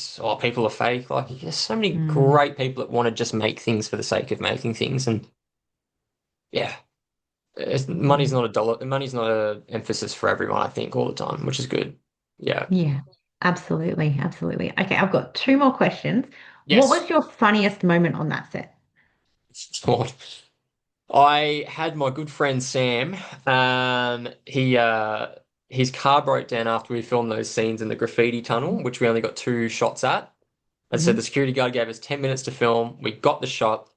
people are fake. Like there's so many Mm. great people that want to just make things for the sake of making things, and yeah, money's Yeah. not a dollar. Money's not a emphasis for everyone, I think, all the time, which is good. Yeah. Yeah. Absolutely. Absolutely. Okay, I've got two more questions. What Yes. was your funniest moment on that set? Lord. I had my good friend Sam. His car broke down after we filmed those scenes in the graffiti tunnel, which we only got 2 shots at. And so the Mhm. security guard gave us 10 minutes to film. We got the shot.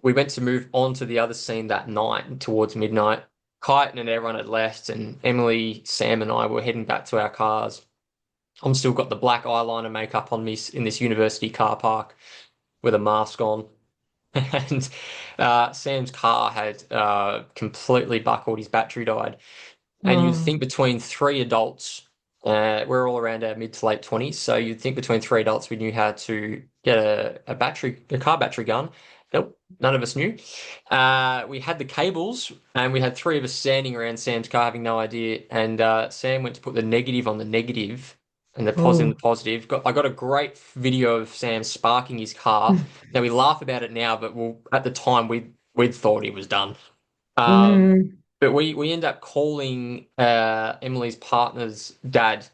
We went to move on to the other scene that night towards midnight. Kite and everyone had left, and Emily, Sam, and I were heading back to our cars. I'm still got the black eyeliner makeup on me in this university car park with a mask on. And Sam's car had completely buckled. His battery died. And you'd Oh. think between 3 adults, we're all around our mid to late 20s, so you'd think between 3 adults we knew how to get a car battery gun. Nope, none of us knew. We had the cables, and we had 3 of us standing around Sam's car having no idea. And Sam went to put the negative on the negative and the positive on Oh. the positive. I got a great video of Sam sparking his car. Now we laugh about it now, but at the time we'd thought he was done. Um, Mm. but we end up calling Emily's partner's dad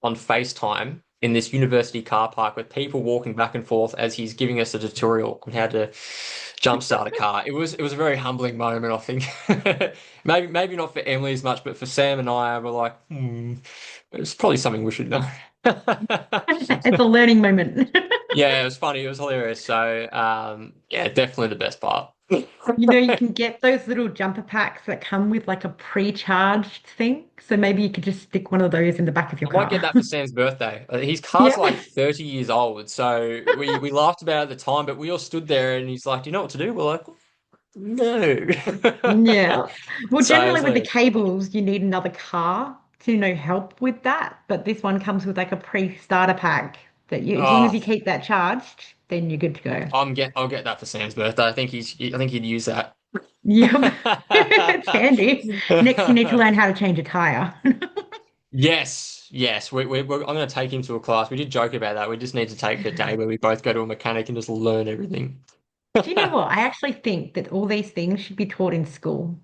on FaceTime in this university car park with people walking back and forth as he's giving us a tutorial on how to jumpstart a car. It was a very humbling moment, I think. Maybe not for Emily as much, but for Sam and I were like, it's probably something we should know. It's a learning moment. Yeah, it was funny. It was hilarious. So, yeah, definitely the best part. You can get those little jumper packs that come with like a pre-charged thing. So maybe you could just stick one of those in the back of your I might get car. that for Sam's birthday. His car's Yeah. like 30 years old, so we laughed about it at the time, but we all stood there and he's like, "Do you know what to do?" We're like, "No." Yeah. Well, So it was generally with the hilarious. cables, you need another car to, help with that. But this one comes with like a pre-starter pack that as long as Oh, you keep that charged, then you're good to go. I'll get that for Sam's birthday. I think he'd use that. Yep. It's handy. Next, you need to learn how to change a tire. Yes, yes. I'm going to take him to a class. We did joke about that. We just need to take a day where we both go to a mechanic and just learn everything. Do you know what? I actually think that all these things should be taught in school.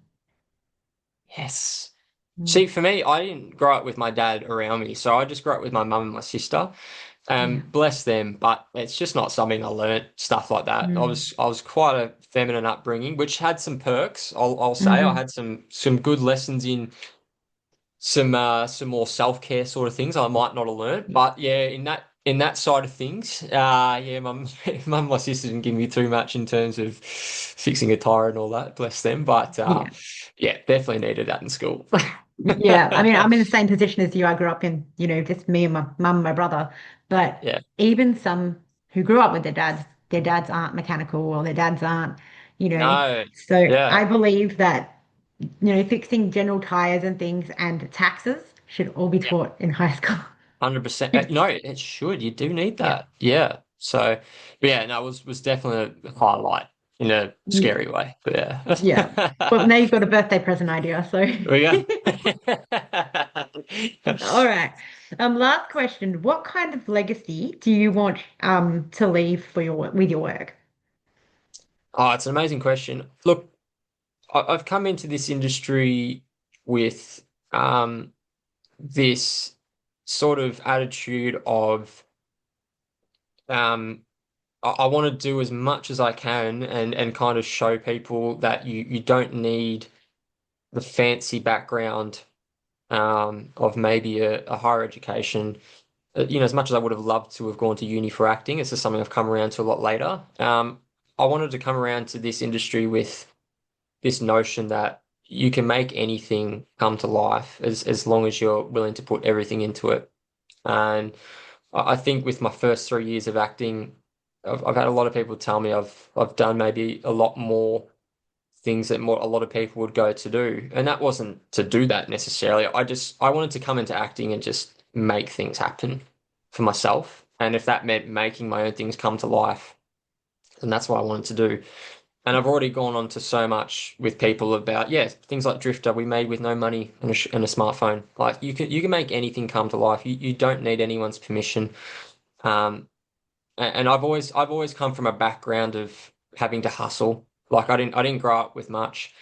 Yes. Mm. See, for me, I didn't grow up with my dad around me, so I just grew up with my mum and my sister. Yeah. Bless them, but it's just not something I learnt, stuff like that. I Mm. was I was quite a feminine upbringing, which had some perks, I'll say. I Hmm. had some good lessons in some more self-care sort of things I might not have learnt. But yeah, in that side of things, yeah, my mum and my sister didn't give me too much in terms of fixing a tire and all that, bless them. But Yeah. yeah, definitely needed that in school. Yeah. I mean, I'm in the same position as you. I grew up in, just me and my mum and my brother. But Yeah. even some who grew up with their dads aren't mechanical or their dads aren't, you know. No. So Yeah. I believe that, fixing general tires and things and taxes should all be Yeah. taught in high school. 100%. No, it should. You do need Yeah. that. Yeah. So, but yeah, no, it was definitely a highlight. in a Yeah. scary way. But Yeah. Well, yeah. now you've got a birthday present idea. So, We go. all right. Last question. What kind of legacy do you want to leave for your with your work? Oh, it's an amazing question. Look, I've come into this industry with this sort of attitude of um, I want to do as much as I can and kind of show people that you don't need the fancy background of maybe a higher education. As much as I would have loved to have gone to uni for acting, it's just something I've come around to a lot later. I wanted to come around to this industry with this notion that you can make anything come to life as long as you're willing to put everything into it. And I think with my first 3 years of acting, I've had a lot of people tell me I've done maybe a lot more things that a lot of people would go to do. And that wasn't to do that necessarily. I wanted to come into acting and just make things happen for myself. And if that meant making my own things come to life, then that's what I wanted to do. And I've already gone on to so much with people about, yeah, things like Drifter we made with no money and a smartphone. Like you can make anything come to life. You don't need anyone's permission. Um, and I've always come from a background of having to hustle. Like I didn't grow up with much.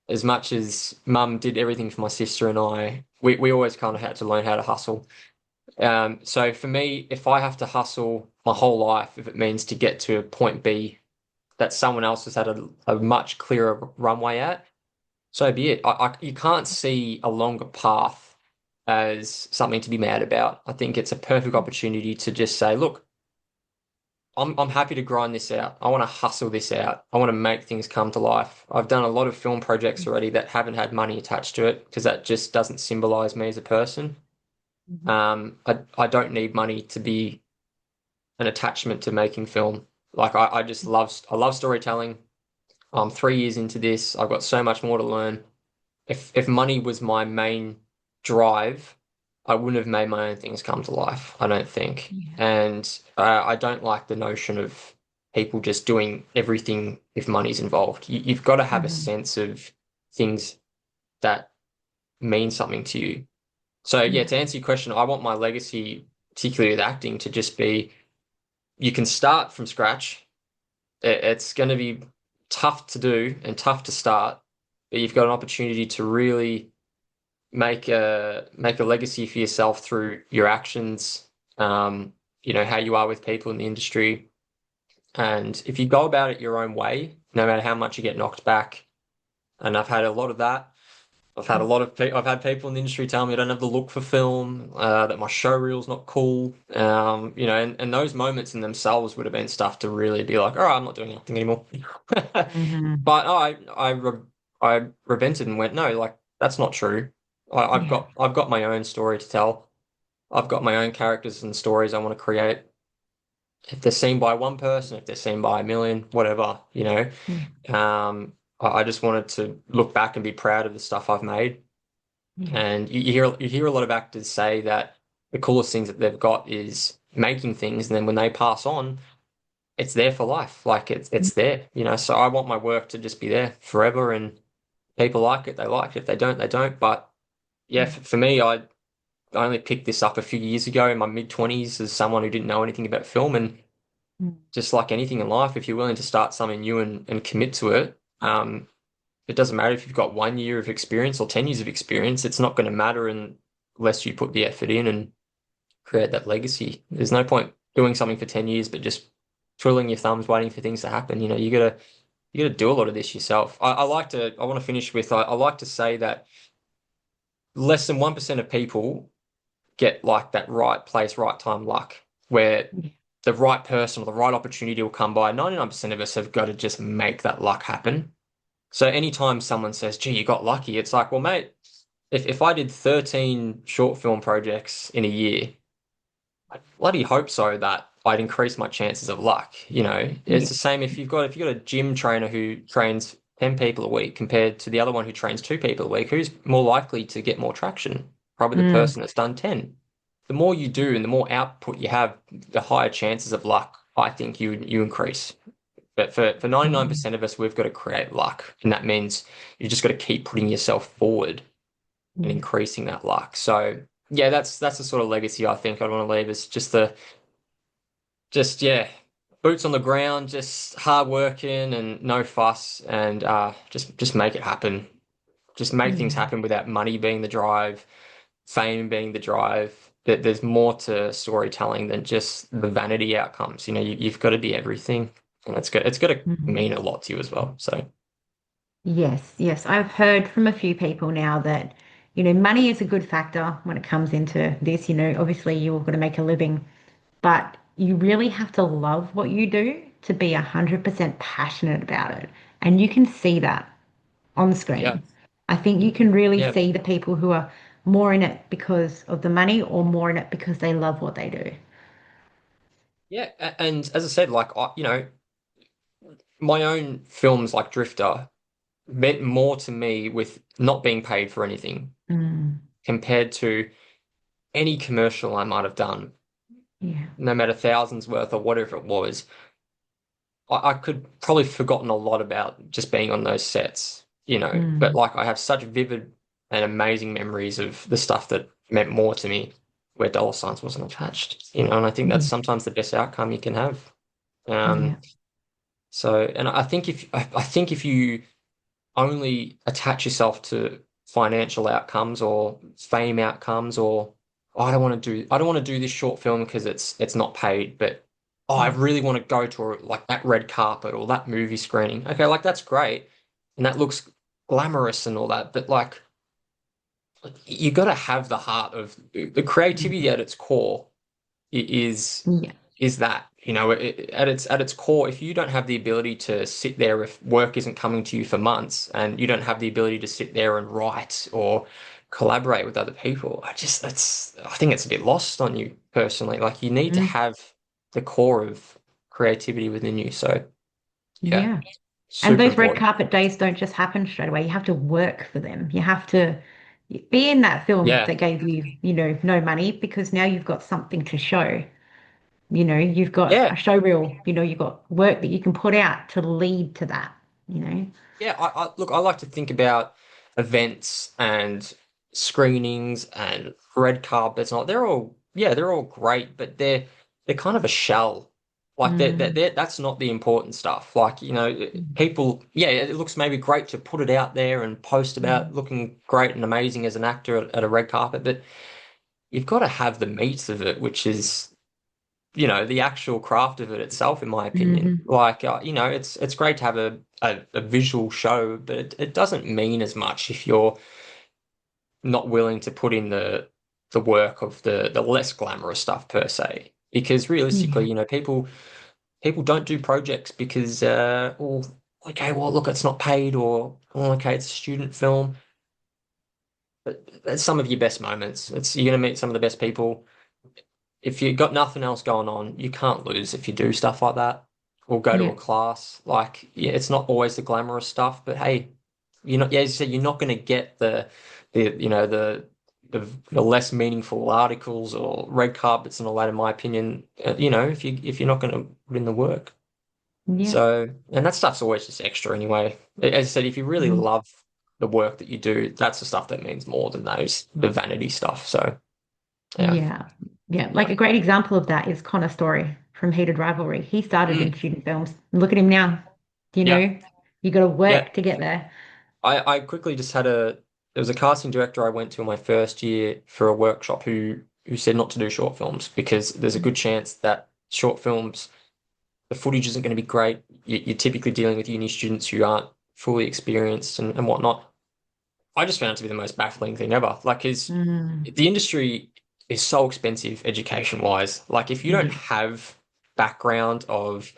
As much as mum did everything for my sister and I, we always kind of had to learn how to hustle. So for me, if I have to hustle my whole life, if it means to get to point B that someone else has had a much clearer runway at, so be it. You can't see a longer path as something to be mad about. I think it's a perfect opportunity to just say, look, I'm happy to grind this out. I want to hustle this out. I want to make things come to life. I've done a lot of film projects already that haven't had money attached to it because that just doesn't symbolize me as a person. Mhm. I don't need money to be an attachment to making film. Like I love storytelling. I'm 3 years into this. I've got so much more to learn. If money was my main drive, I wouldn't have made my own things come to life, I don't think. Yeah. And I don't like the notion of people just doing everything if money's involved. You've got to have a Mhm. sense of things that mean something to you. So yeah, Yeah. to answer your question, I want my legacy, particularly with acting, to just be you can start from scratch. It's going to be tough to do and tough to start, but you've got an opportunity to really make a legacy for yourself through your actions, how you are with people in the industry. And if you go about it your own way, no matter how much you get knocked back, and I've had a lot of that. I've had people in the industry tell me I don't have the look for film, that my show reel's not cool. And those moments in themselves would have been stuff to really be like, all right, I'm not doing acting anymore. Mhm. But I repented and went, no, like that's not true. I've Yeah. got my own story to tell. I've got my own characters and stories I want to create. If they're seen by one person, if they're seen by a million, whatever, Yeah. I just wanted to look back and be proud of the stuff I've made. Yeah. And you hear a lot of actors say that the coolest things that they've got is making things, and then when they pass on, it's there for life. Like it's there. So I want my work to just be there forever, and people like it, they like it. If they don't, they don't. But yeah, Yeah. for me, I only picked this up a few years ago in my mid-20s as someone who didn't know anything about film. And Mm. just like anything in life, if you're willing to start something new and commit to it, it doesn't matter if you've got 1 year of experience or 10 years of experience, it's not going to matter unless you put the effort in and create that legacy. There's no point doing something for 10 years, but just twiddling your thumbs waiting for things to happen. You gotta do a lot of this yourself. I want to finish with, I like to say that less than 1% of people get like that right place, right time luck, where Yeah. the right person or the right opportunity will come by. 99% of us have got to just make that luck happen. So anytime someone says, gee, you got lucky, it's like, well, mate, if I did 13 short film projects in a year, I bloody hope so that I'd increase my chances of luck. It's Yeah. the same if you've got a gym trainer who trains 10 people a week compared to the other one who trains 2 people a week, who's more likely to get more traction? Probably the Mm. person that's done 10. The more you do and the more output you have, the higher chances of luck I think you increase. But for Mm, 99% of us, we've got to create luck. And that means you just got to keep putting yourself forward and yeah. increasing that luck. So yeah, that's the sort of legacy I think I'd want to leave is just yeah, boots on the ground, just hard working and no fuss and just make it happen. Just make things Yeah. happen without money being the drive, fame being the drive. There's more to storytelling than just the vanity outcomes. You've got to be everything, and it's got to Mm. mean a lot to you as well. So Yes, yes. I've heard from a few people now that, money is a good factor when it comes into this. Obviously you're going to make a living, but you really have to love what you do to be 100% passionate about it. And you can see that on the yeah, screen. I think you can really yeah, see the people who are more in it because of the money or more in it because they love what they do. yeah. And as I said, like my own films like Drifter meant more to me with not being paid for anything Mm, compared to any commercial I might have done, yeah. no matter thousands worth or whatever it was. I could probably forgotten a lot about just being on those sets, but Mm, like I have such vivid and amazing memories of the stuff that meant more to me where dollar signs wasn't attached, and I think that's yeah. sometimes the best outcome you can have. Yeah. Um, and I think if you only attach yourself to financial outcomes or fame outcomes or "Oh, I don't want to do this short film because it's not paid, but I Mm, really want to go to like that red carpet or that movie screening. Okay, like that's great and that looks glamorous and all that, but like you got to have the heart of the creativity mm, at its core is yeah. is that at its core, if you don't have the ability to sit there if work isn't coming to you for months and you don't have the ability to sit there and write or collaborate with other people, I think it's a bit lost on you personally. Like you need to Mm, have the core of creativity within you. So yeah, yeah. And super those red important. carpet days don't just happen straight away. You have to work for them. You have to be in that film Yeah, that gave you, no money because now you've got something to show. You've got yeah. a show reel, you've got work that you can put out to lead to that, you know. Yeah, look, I like to think about events and screenings and red carpets and all. They're all great, but they're kind of a shell. Like Mm, that's not the important stuff. Like, mm, people, yeah, it looks maybe great to put it out there and post about mm, looking great and amazing as an actor at a red carpet, but you've got to have the meat of it, which is the actual craft of it itself, in my opinion. mhm, Like, it's great to have a visual show, but it doesn't mean as much if you're not willing to put in the work of the less glamorous stuff per se. Because realistically, yeah, people don't do projects because well, okay, well, look, it's not paid, or oh, okay, it's a student film. But that's some of your best moments. You're gonna meet some of the best people if you've got nothing else going on, you can't lose if you do stuff like that or go to yeah, a class. Like, yeah, it's not always the glamorous stuff, but hey, yeah, as you said, you're not going to get the less meaningful articles or red carpets and all that, in my opinion, if you're not going to put in the work. yeah, So, and that stuff's always just extra anyway. As I said, if you really mm, love the work that you do, that's the stuff that means more than the vanity stuff. So, yeah. yeah, yeah. Like Yeah. a great example of that is Connor Story from Heated Rivalry. He started in Mm. student films. Look at him now. You Yeah. know, you got to Yeah. work to get there. I quickly just there was a casting director I went to in my first year for a workshop who said not to do short films because there's a good chance that short films, the footage isn't going to be great. You're typically dealing with uni students who aren't fully experienced and whatnot. I just found it to be the most baffling thing ever. Like, because Mm, the industry is so expensive education wise. Like, if you don't yeah. have background of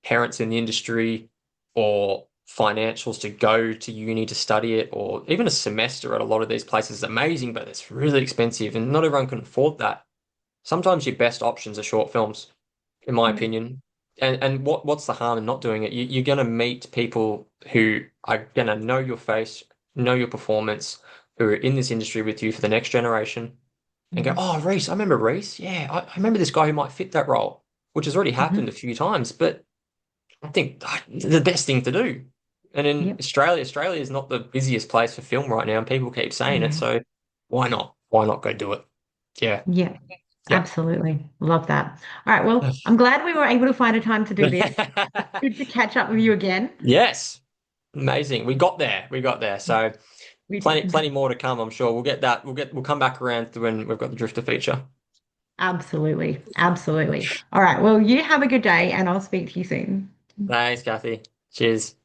parents in the industry or financials to go to uni to study it, or even a semester at a lot of these places is amazing, but it's really expensive and not everyone can afford that. Sometimes your best options are short films, in my Yeah. opinion. And what's the harm in not doing it? You're going to meet people who are going to know your face, know your performance, who are in this industry with you for the next generation, and go, Mm, "Oh, Rhys, I remember Rhys. Yeah, I remember this guy who might fit that role," which has already happened mhm, a few times, but I think the best thing to do. And in Yep. Australia, Australia is not the busiest place for film right now, and people keep saying it. Yeah. So why not? Why not go do it? Yeah. Yeah. Yep. Absolutely. Love that. All right. Well, I'm glad we were able to find a time to do this. Good to catch up with you again. Yes. Amazing. We got there. We got there. So We plenty, did. plenty more to come, I'm sure. We'll come back around to when we've got the Drifter feature. Absolutely. Absolutely. All right. Well, you have a good day and I'll speak to you soon. Thanks, Kathy. Cheers.